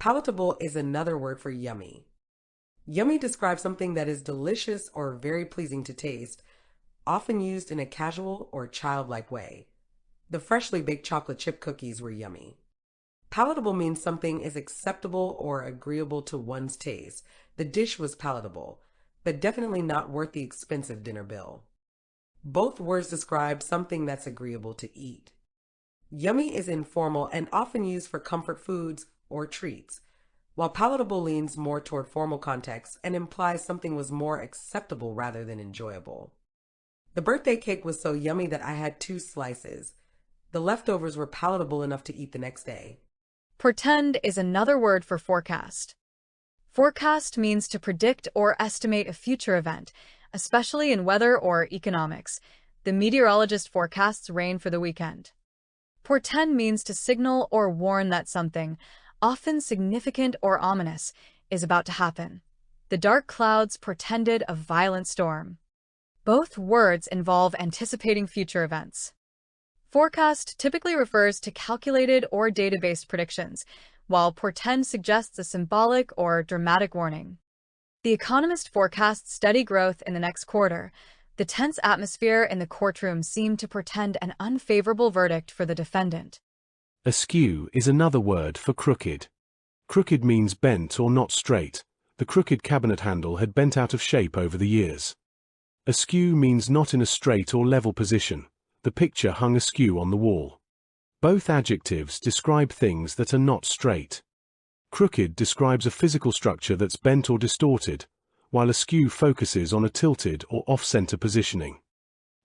Palatable is another word for yummy. Yummy describes something that is delicious or very pleasing to taste, often used in a casual or childlike way. The freshly baked chocolate chip cookies were yummy. Palatable means something is acceptable or agreeable to one's taste. The dish was palatable, but definitely not worth the expensive dinner bill. Both words describe something that's agreeable to eat. Yummy is informal and often used for comfort foods or treats, while palatable leans more toward formal context and implies something was more acceptable rather than enjoyable. The birthday cake was so yummy that I had 2 slices. The leftovers were palatable enough to eat the next day. Portend is another word for forecast. Forecast means to predict or estimate a future event, especially in weather or economics. The meteorologist forecasts rain for the weekend. Portend means to signal or warn that something, often significant or ominous, is about to happen. The dark clouds portended a violent storm. Both words involve anticipating future events. Forecast typically refers to calculated or data-based predictions, while portend suggests a symbolic or dramatic warning. The economist forecasts steady growth in the next quarter. The tense atmosphere in the courtroom seemed to portend an unfavorable verdict for the defendant. Askew is another word for crooked. Crooked means bent or not straight. The crooked cabinet handle had bent out of shape over the years. Askew means not in a straight or level position. The picture hung askew on the wall. Both adjectives describe things that are not straight. Crooked describes a physical structure that's bent or distorted, while askew focuses on a tilted or off-center positioning.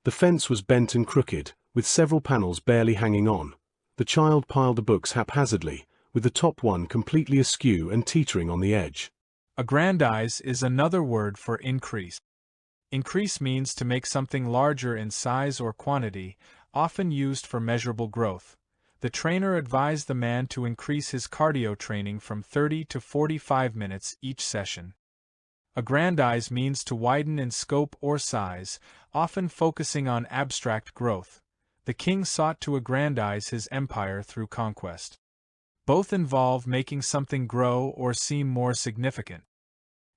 The fence was bent and crooked, with several panels barely hanging on. The child piled the books haphazardly, with the top one completely askew and teetering on the edge. Aggrandize is another word for increase. Increase means to make something larger in size or quantity, often used for measurable growth. The trainer advised the man to increase his cardio training from 30 to 45 minutes each session. Aggrandize means to widen in scope or size, often focusing on abstract growth. The king sought to aggrandize his empire through conquest. Both involve making something grow or seem more significant.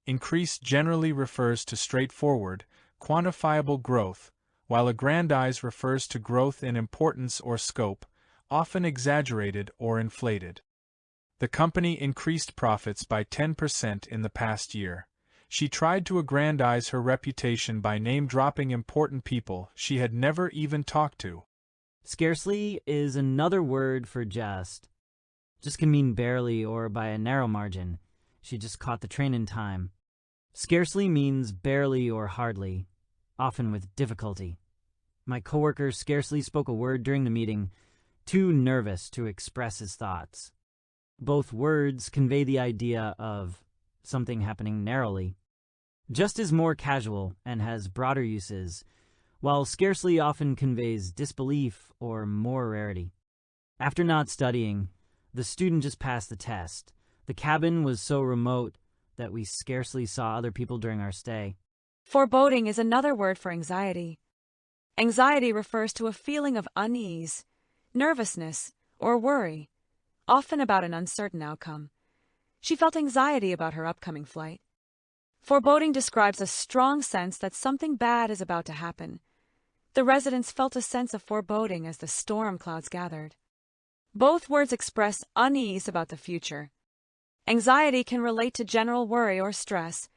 Increase generally refers to straightforward, quantifiable growth, while aggrandize refers to growth in importance or scope, often exaggerated or inflated. The company increased profits by 10% in the past year. She tried to aggrandize her reputation by name-dropping important people she had never even talked to. Scarcely is another word for just. Just can mean barely or by a narrow margin. She just caught the train in time. Scarcely means barely or hardly, often with difficulty. My coworker scarcely spoke a word during the meeting, too nervous to express his thoughts. Both words convey the idea of something happening narrowly. Just is more casual and has broader uses, while scarcely often conveys disbelief or more rarity. After not studying, the student just passed the test. The cabin was so remote that we scarcely saw other people during our stay. Foreboding is another word for anxiety. Anxiety refers to a feeling of unease, nervousness, or worry, often about an uncertain outcome. She felt anxiety about her upcoming flight. Foreboding describes a strong sense that something bad is about to happen. The residents felt a sense of foreboding as the storm clouds gathered. Both words express unease about the future. Anxiety can relate to general worry or stress,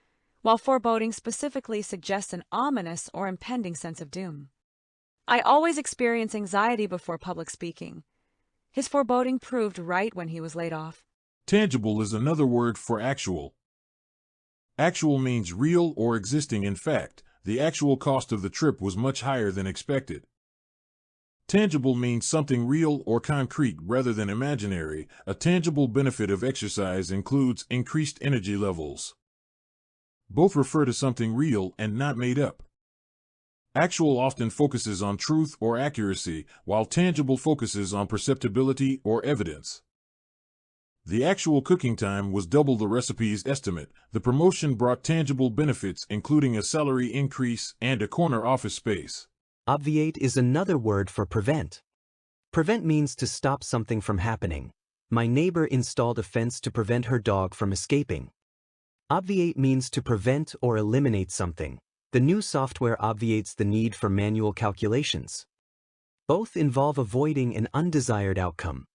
while foreboding specifically suggests an ominous or impending sense of doom. I always experience anxiety before public speaking. His foreboding proved right when he was laid off. Tangible is another word for actual. Actual means real or existing in fact. The actual cost of the trip was much higher than expected. Tangible means something real or concrete rather than imaginary. A tangible benefit of exercise includes increased energy levels. Both refer to something real and not made up. Actual often focuses on truth or accuracy, while tangible focuses on perceptibility or evidence. The actual cooking time was double the recipe's estimate. The promotion brought tangible benefits, including a salary increase and a corner office space. Obviate is another word for prevent. Prevent means to stop something from happening. My neighbor installed a fence to prevent her dog from escaping. Obviate means to prevent or eliminate something. The new software obviates the need for manual calculations. Both involve avoiding an undesired outcome.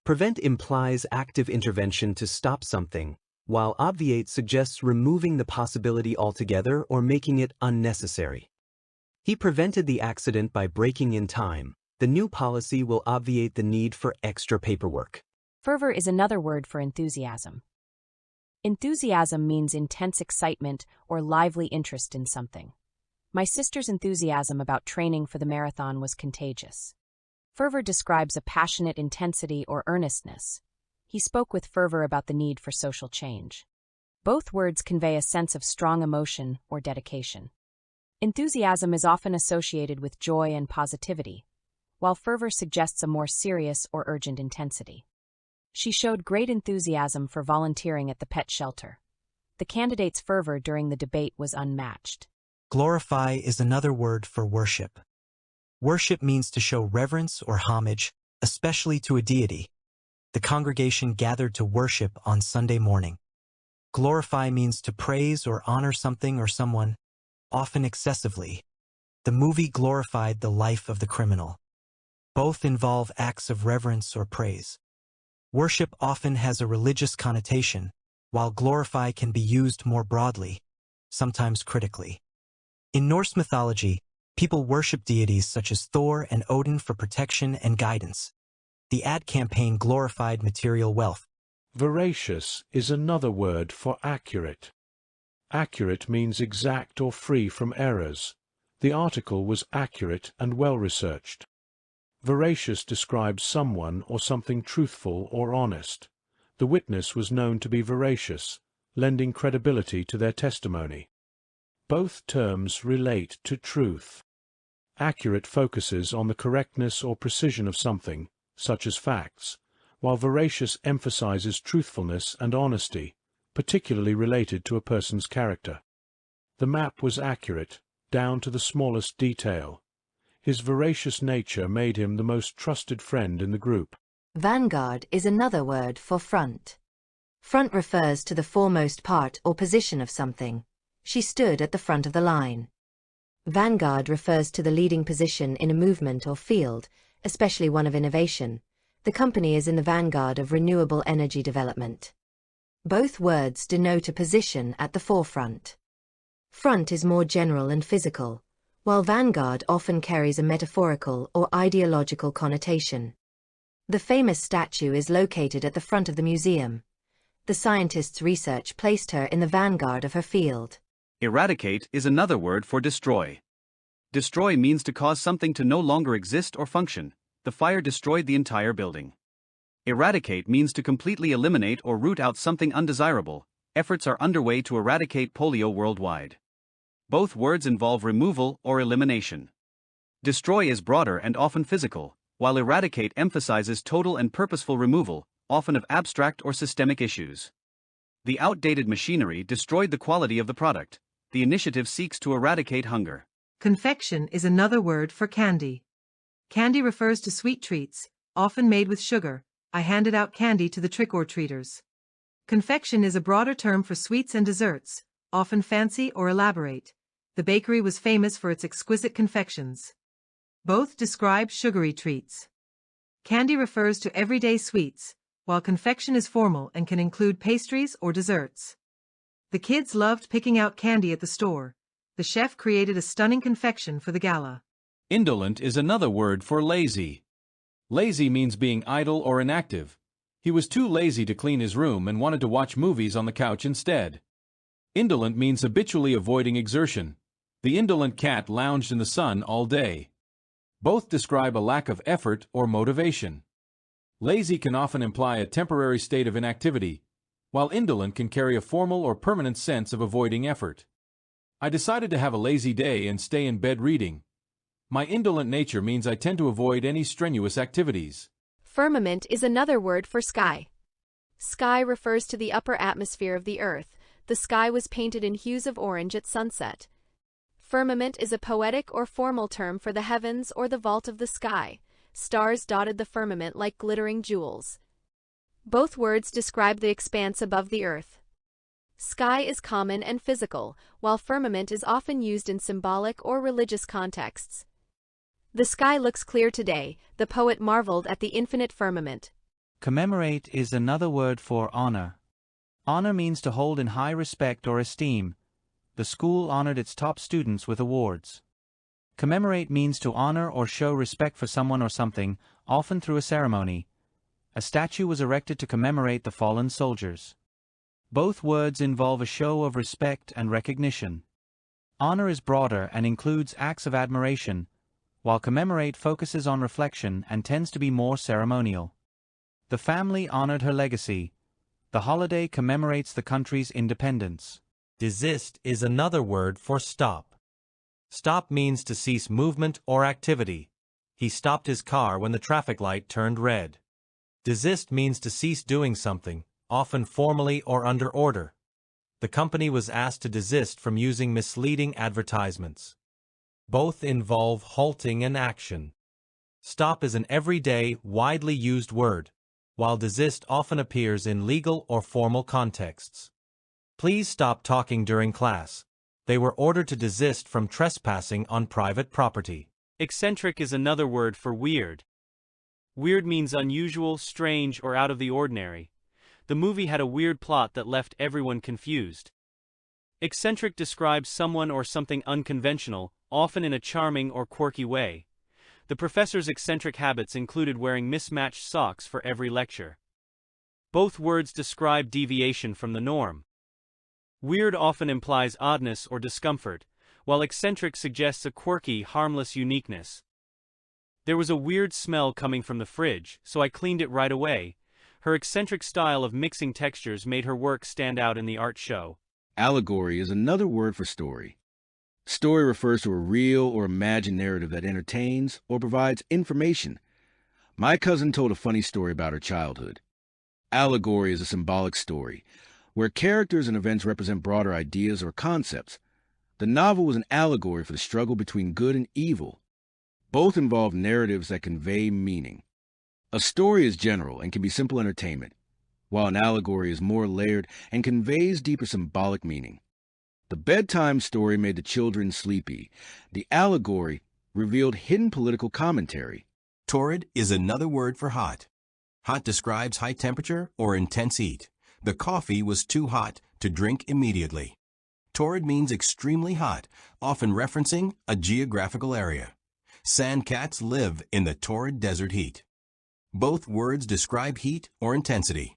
Prevent implies active intervention to stop something, while obviate suggests removing the possibility altogether or making it unnecessary. He prevented the accident by breaking in time. The new policy will obviate the need for extra paperwork. Fervor is another word for enthusiasm. Enthusiasm means intense excitement or lively interest in something. My sister's enthusiasm about training for the marathon was contagious. Fervor describes a passionate intensity or earnestness. He spoke with fervor about the need for social change. Both words convey a sense of strong emotion or dedication. Enthusiasm is often associated with joy and positivity, while fervor suggests a more serious or urgent intensity. She showed great enthusiasm for volunteering at the pet shelter. The candidate's fervor during the debate was unmatched. Glorify is another word for worship. Worship means to show reverence or homage, especially to a deity. The congregation gathered to worship on Sunday morning. Glorify means to praise or honor something or someone, often excessively. The movie glorified the life of the criminal. Both involve acts of reverence or praise. Worship often has a religious connotation, while glorify can be used more broadly, sometimes critically. In Norse mythology, people worship deities such as Thor and Odin for protection and guidance. The ad campaign glorified material wealth. Veracious is another word for accurate. Accurate means exact or free from errors. The article was accurate and well-researched. Veracious describes someone or something truthful or honest. The witness was known to be veracious, lending credibility to their testimony. Both terms relate to truth. Accurate focuses on the correctness or precision of something, such as facts, while veracious emphasizes truthfulness and honesty, particularly related to a person's character. The map was accurate, down to the smallest detail. His veracious nature made him the most trusted friend in the group. Vanguard is another word for front. Front refers to the foremost part or position of something. She stood at the front of the line. Vanguard refers to the leading position in a movement or field, especially one of innovation. The company is in the vanguard of renewable energy development. Both words denote a position at the forefront. Front is more general and physical, while vanguard often carries a metaphorical or ideological connotation. The famous statue is located at the front of the museum. The scientist's research placed her in the vanguard of her field. Eradicate is another word for destroy. Destroy means to cause something to no longer exist or function. The fire destroyed the entire building. Eradicate means to completely eliminate or root out something undesirable. Efforts are underway to eradicate polio worldwide. Both words involve removal or elimination. Destroy is broader and often physical, while eradicate emphasizes total and purposeful removal, often of abstract or systemic issues. The outdated machinery destroyed the quality of the product. The initiative seeks to eradicate hunger. Confection is another word for candy. Candy refers to sweet treats, often made with sugar. I handed out candy to the trick-or-treaters. Confection is a broader term for sweets and desserts, often fancy or elaborate. The bakery was famous for its exquisite confections. Both describe sugary treats. Candy refers to everyday sweets, while confection is formal and can include pastries or desserts. The kids loved picking out candy at the store. The chef created a stunning confection for the gala. Indolent is another word for lazy. Lazy means being idle or inactive. He was too lazy to clean his room and wanted to watch movies on the couch instead. Indolent means habitually avoiding exertion. The indolent cat lounged in the sun all day. Both describe a lack of effort or motivation. Lazy can often imply a temporary state of inactivity, while indolent can carry a formal or permanent sense of avoiding effort. I decided to have a lazy day and stay in bed reading. My indolent nature means I tend to avoid any strenuous activities. Firmament is another word for sky. Sky refers to the upper atmosphere of the earth. The sky was painted in hues of orange at sunset. Firmament is a poetic or formal term for the heavens or the vault of the sky. Stars dotted the firmament like glittering jewels. Both words describe the expanse above the earth. Sky is common and physical, while firmament is often used in symbolic or religious contexts. The sky looks clear today, the poet marveled at the infinite firmament. Commemorate is another word for honor. Honor means to hold in high respect or esteem. The school honored its top students with awards. Commemorate means to honor or show respect for someone or something, often through a ceremony. A statue was erected to commemorate the fallen soldiers. Both words involve a show of respect and recognition. Honor is broader and includes acts of admiration, while commemorate focuses on reflection and tends to be more ceremonial. The family honored her legacy. The holiday commemorates the country's independence. Desist is another word for stop. Stop means to cease movement or activity. He stopped his car when the traffic light turned red. Desist means to cease doing something, often formally or under order. The company was asked to desist from using misleading advertisements. Both involve halting an action. Stop is an everyday, widely used word, while desist often appears in legal or formal contexts. Please stop talking during class. They were ordered to desist from trespassing on private property. Eccentric is another word for weird. Weird means unusual, strange, or out of the ordinary. The movie had a weird plot that left everyone confused. Eccentric describes someone or something unconventional, often in a charming or quirky way. The professor's eccentric habits included wearing mismatched socks for every lecture. Both words describe deviation from the norm. Weird often implies oddness or discomfort, while eccentric suggests a quirky, harmless uniqueness. There was a weird smell coming from the fridge, so I cleaned it right away. Her eccentric style of mixing textures made her work stand out in the art show. Allegory is another word for story. Story refers to a real or imagined narrative that entertains or provides information. My cousin told a funny story about her childhood. Allegory is a symbolic story, where characters and events represent broader ideas or concepts. The novel was an allegory for the struggle between good and evil. Both involve narratives that convey meaning. A story is general and can be simple entertainment, while an allegory is more layered and conveys deeper symbolic meaning. The bedtime story made the children sleepy. The allegory revealed hidden political commentary. Torrid is another word for hot. Hot describes high temperature or intense heat. The coffee was too hot to drink immediately. Torrid means extremely hot, often referencing a geographical area. Sand cats live in the torrid desert heat. Both words describe heat or intensity.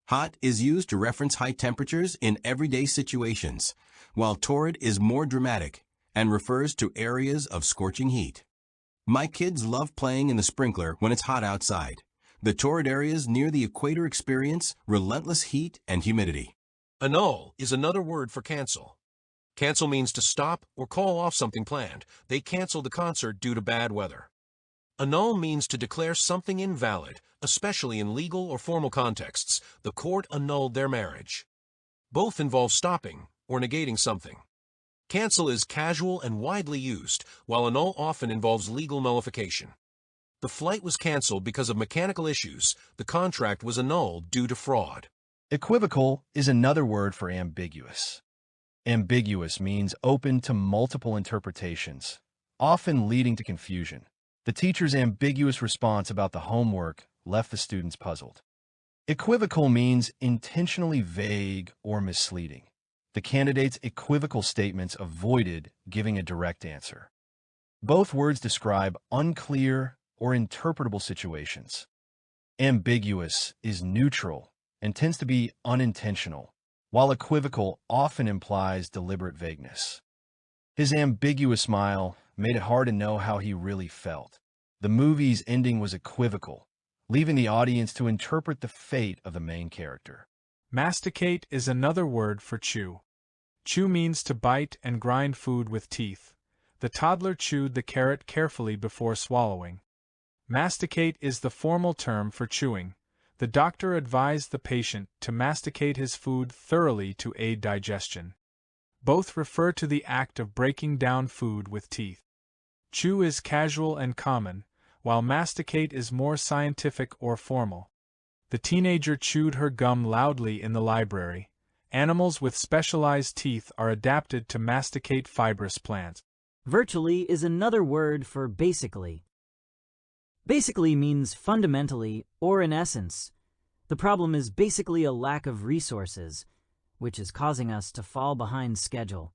Hot is used to reference high temperatures in everyday situations, while torrid is more dramatic and refers to areas of scorching heat. My kids love playing in the sprinkler when it's hot outside. The torrid areas near the equator experience relentless heat and humidity. Annul is another word for cancel. Cancel means to stop or call off something planned. They canceled the concert due to bad weather. Annul means to declare something invalid, especially in legal or formal contexts. The court annulled their marriage. Both involve stopping or negating something. Cancel is casual and widely used, while annul often involves legal nullification. The flight was canceled because of mechanical issues. The contract was annulled due to fraud. Equivocal is another word for ambiguous. Ambiguous means open to multiple interpretations, often leading to confusion. The teacher's ambiguous response about the homework left the students puzzled. Equivocal means intentionally vague or misleading. The candidate's equivocal statements avoided giving a direct answer. Both words describe unclear or interpretable situations. Ambiguous is neutral and tends to be unintentional, while equivocal often implies deliberate vagueness. His ambiguous smile made it hard to know how he really felt. The movie's ending was equivocal, leaving the audience to interpret the fate of the main character. Masticate is another word for chew. Chew means to bite and grind food with teeth. The toddler chewed the carrot carefully before swallowing. Masticate is the formal term for chewing. The doctor advised the patient to masticate his food thoroughly to aid digestion. Both refer to the act of breaking down food with teeth. Chew is casual and common, while masticate is more scientific or formal. The teenager chewed her gum loudly in the library. Animals with specialized teeth are adapted to masticate fibrous plants. Virtually is another word for basically. Basically means fundamentally or in essence. The problem is basically a lack of resources, which is causing us to fall behind schedule.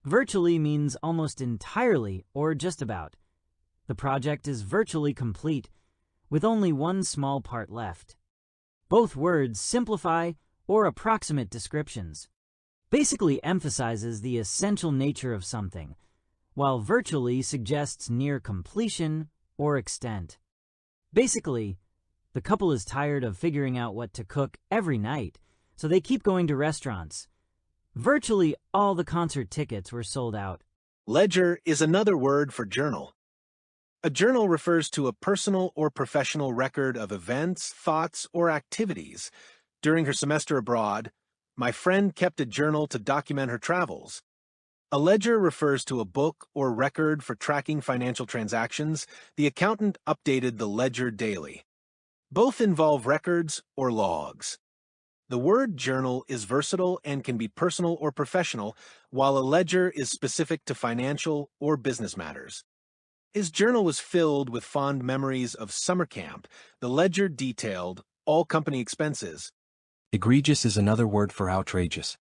Virtually means almost entirely or just about. The project is virtually complete, with only one small part left. Both words simplify or approximate descriptions. Basically emphasizes the essential nature of something, while virtually suggests near completion or extent. Basically, the couple is tired of figuring out what to cook every night, so they keep going to restaurants. Virtually all the concert tickets were sold out. Ledger is another word for journal. A journal refers to a personal or professional record of events, thoughts, or activities. During her semester abroad, my friend kept a journal to document her travels. A ledger refers to a book or record for tracking financial transactions. The accountant updated the ledger daily. Both involve records or logs. The word journal is versatile and can be personal or professional, while a ledger is specific to financial or business matters. His journal was filled with fond memories of summer camp. The ledger detailed all company expenses. Egregious is another word for outrageous.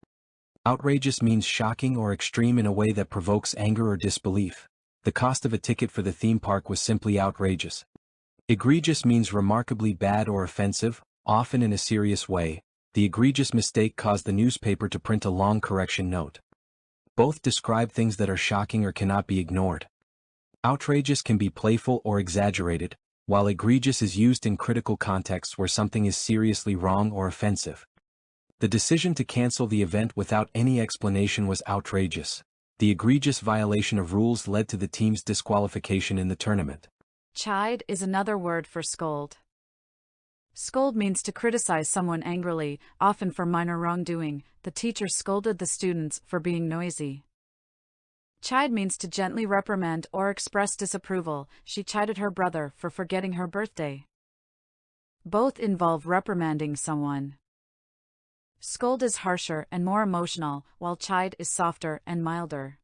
Outrageous means shocking or extreme in a way that provokes anger or disbelief. The cost of a ticket for the theme park was simply outrageous. Egregious means remarkably bad or offensive, often in a serious way. The egregious mistake caused the newspaper to print a long correction note. Both describe things that are shocking or cannot be ignored. Outrageous can be playful or exaggerated, while egregious is used in critical contexts where something is seriously wrong or offensive. The decision to cancel the event without any explanation was outrageous. The egregious violation of rules led to the team's disqualification in the tournament. Chide is another word for scold. Scold means to criticize someone angrily, often for minor wrongdoing. The teacher scolded the students for being noisy. Chide means to gently reprimand or express disapproval. She chided her brother for forgetting her birthday. Both involve reprimanding someone. Scold is harsher and more emotional, while chide is softer and milder.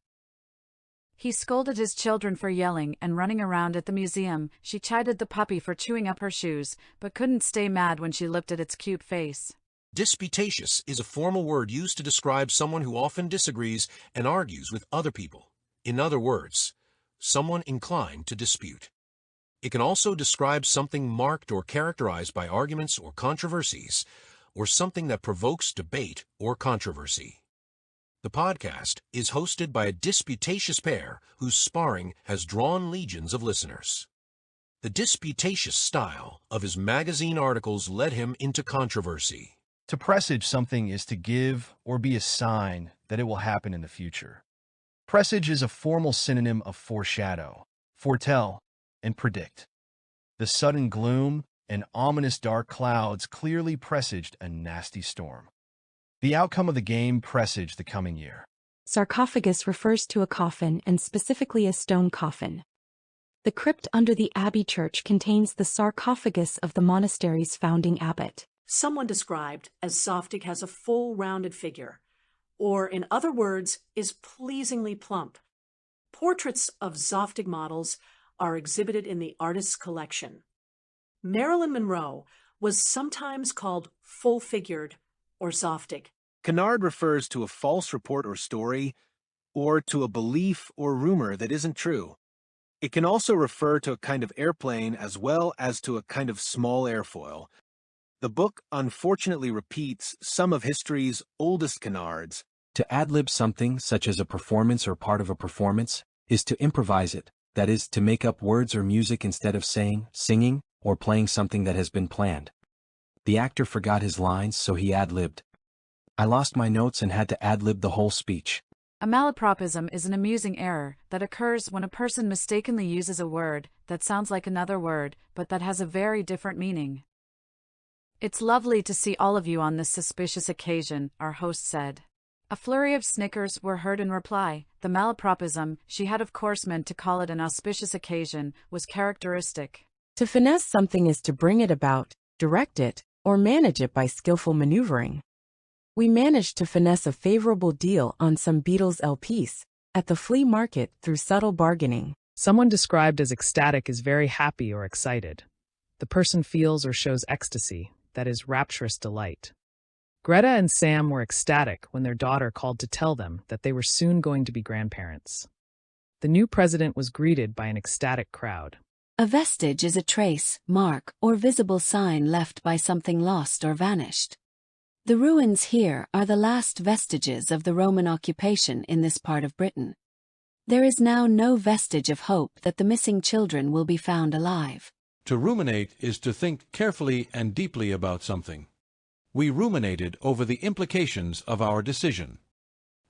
He scolded his children for yelling and running around at the museum. She chided the puppy for chewing up her shoes, but couldn't stay mad when she looked at its cute face. Disputatious is a formal word used to describe someone who often disagrees and argues with other people. In other words, someone inclined to dispute. It can also describe something marked or characterized by arguments or controversies, or something that provokes debate or controversy. The podcast is hosted by a disputatious pair whose sparring has drawn legions of listeners. The disputatious style of his magazine articles led him into controversy. To presage something is to give or be a sign that it will happen in the future. Presage is a formal synonym of foreshadow, foretell, and predict. The sudden gloom and ominous dark clouds clearly presaged a nasty storm. The outcome of the game presaged the coming year. Sarcophagus refers to a coffin and specifically a stone coffin. The crypt under the abbey church contains the sarcophagus of the monastery's founding abbot. Someone described as Zoftig has a full rounded figure, or in other words, is pleasingly plump. Portraits of Zoftig models are exhibited in the artist's collection. Marilyn Monroe was sometimes called full-figured or Zoftig. Canard refers to a false report or story, or to a belief or rumor that isn't true. It can also refer to a kind of airplane as well as to a kind of small airfoil. The book unfortunately repeats some of history's oldest canards. To ad-lib something, such as a performance or part of a performance, is to improvise it, that is, to make up words or music instead of saying, singing, or playing something that has been planned. The actor forgot his lines, so he ad-libbed. I lost my notes and had to ad-lib the whole speech. A malapropism is an amusing error that occurs when a person mistakenly uses a word that sounds like another word, but that has a very different meaning. It's lovely to see all of you on this suspicious occasion, our host said. A flurry of snickers were heard in reply. The malapropism, she had of course meant to call it an auspicious occasion, was characteristic. To finesse something is to bring it about, direct it, or manage it by skillful maneuvering. We managed to finesse a favorable deal on some Beatles LPs at the flea market through subtle bargaining. Someone described as ecstatic is very happy or excited. The person feels or shows ecstasy, that is, rapturous delight. Greta and Sam were ecstatic when their daughter called to tell them that they were soon going to be grandparents. The new president was greeted by an ecstatic crowd. A vestige is a trace, mark, or visible sign left by something lost or vanished. The ruins here are the last vestiges of the Roman occupation in this part of Britain. There is now no vestige of hope that the missing children will be found alive. To ruminate is to think carefully and deeply about something. We ruminated over the implications of our decision.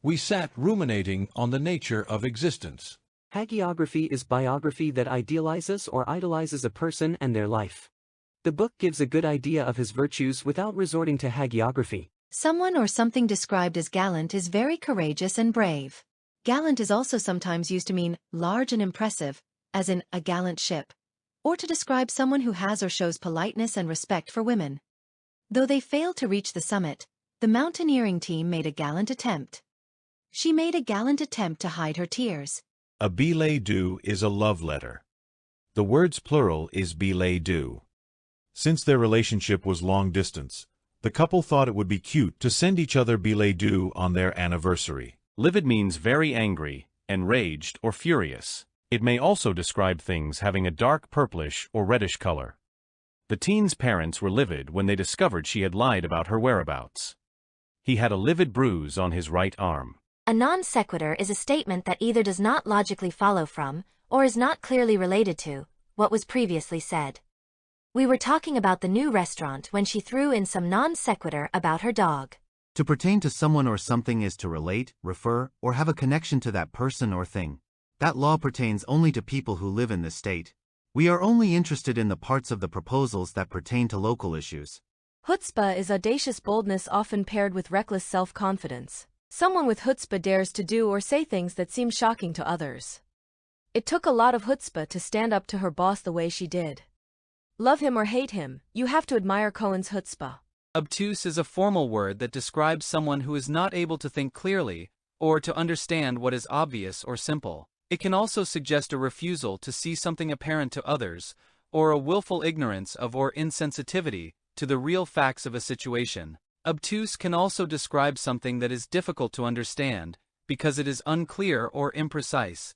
We sat ruminating on the nature of existence. Hagiography is biography that idealizes or idolizes a person and their life. The book gives a good idea of his virtues without resorting to hagiography. Someone or something described as gallant is very courageous and brave. Gallant is also sometimes used to mean large and impressive, as in a gallant ship, or to describe someone who has or shows politeness and respect for women. Though they failed to reach the summit, the mountaineering team made a gallant attempt. She made a gallant attempt to hide her tears. A billet-doux is a love letter. The word's plural is billet-doux. Since their relationship was long distance, the couple thought it would be cute to send each other billet-doux on their anniversary. Livid means very angry, enraged, or furious. It may also describe things having a dark purplish or reddish color. The teen's parents were livid when they discovered she had lied about her whereabouts. He had a livid bruise on his right arm. A non sequitur is a statement that either does not logically follow from, or is not clearly related to, what was previously said. We were talking about the new restaurant when she threw in some non sequitur about her dog. To pertain to someone or something is to relate, refer, or have a connection to that person or thing. That law pertains only to people who live in this state. We are only interested in the parts of the proposals that pertain to local issues. Chutzpah is audacious boldness often paired with reckless self-confidence. Someone with chutzpah dares to do or say things that seem shocking to others. It took a lot of chutzpah to stand up to her boss the way she did. Love him or hate him, you have to admire Cohen's chutzpah. Obtuse is a formal word that describes someone who is not able to think clearly, or to understand what is obvious or simple. It can also suggest a refusal to see something apparent to others, or a willful ignorance of or insensitivity to the real facts of a situation. Obtuse can also describe something that is difficult to understand, because it is unclear or imprecise.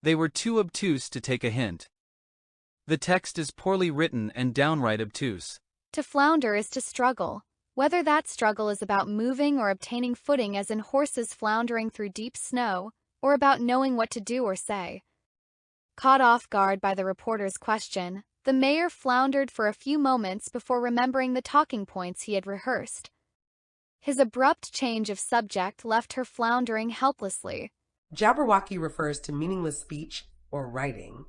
They were too obtuse to take a hint. The text is poorly written and downright obtuse. To flounder is to struggle, whether that struggle is about moving or obtaining footing as in horses floundering through deep snow, or about knowing what to do or say. Caught off guard by the reporter's question, the mayor floundered for a few moments before remembering the talking points he had rehearsed. His abrupt change of subject left her floundering helplessly. Jabberwocky refers to meaningless speech or writing.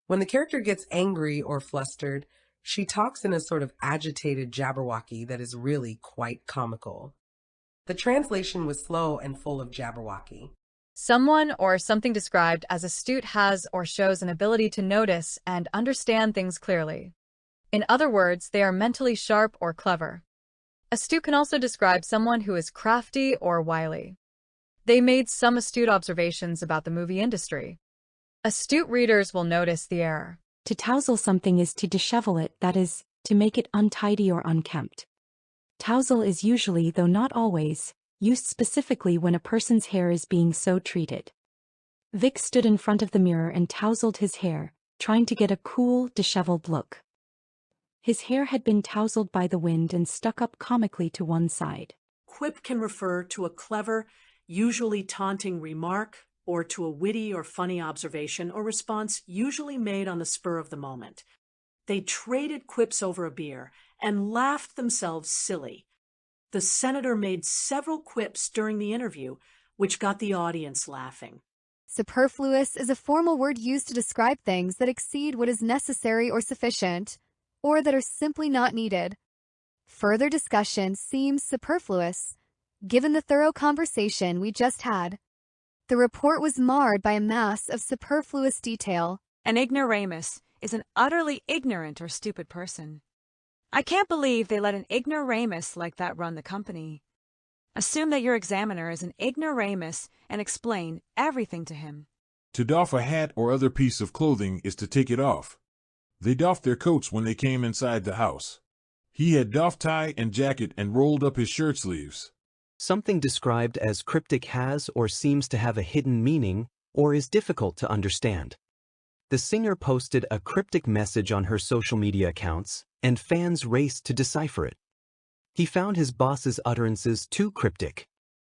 When the character gets angry or flustered, she talks in a sort of agitated jabberwocky that is really quite comical. The translation was slow and full of jabberwocky. Someone or something described as astute has or shows an ability to notice and understand things clearly. In other words, they are mentally sharp or clever. Astute can also describe someone who is crafty or wily. They made some astute observations about the movie industry. Astute readers will notice the error. To tousle something is to dishevel it, that is, to make it untidy or unkempt. Tousle is usually, though not always, used specifically when a person's hair is being so treated. Vic stood in front of the mirror and tousled his hair, trying to get a cool, disheveled look. His hair had been tousled by the wind and stuck up comically to one side. Quip can refer to a clever, usually taunting remark, or to a witty or funny observation or response usually made on the spur of the moment. They traded quips over a beer and laughed themselves silly. The senator made several quips during the interview, which got the audience laughing. Superfluous is a formal word used to describe things that exceed what is necessary or sufficient, or that are simply not needed. Further discussion seems superfluous, given the thorough conversation we just had. The report was marred by a mass of superfluous detail. An ignoramus is an utterly ignorant or stupid person. I can't believe they let an ignoramus like that run the company. Assume that your examiner is an ignoramus and explain everything to him. To doff a hat or other piece of clothing is to take it off. They doffed their coats when they came inside the house. He had doffed tie and jacket and rolled up his shirt sleeves. Something described as cryptic has or seems to have a hidden meaning or is difficult to understand. The singer posted a cryptic message on her social media accounts, and fans raced to decipher it. He found his boss's utterances too cryptic.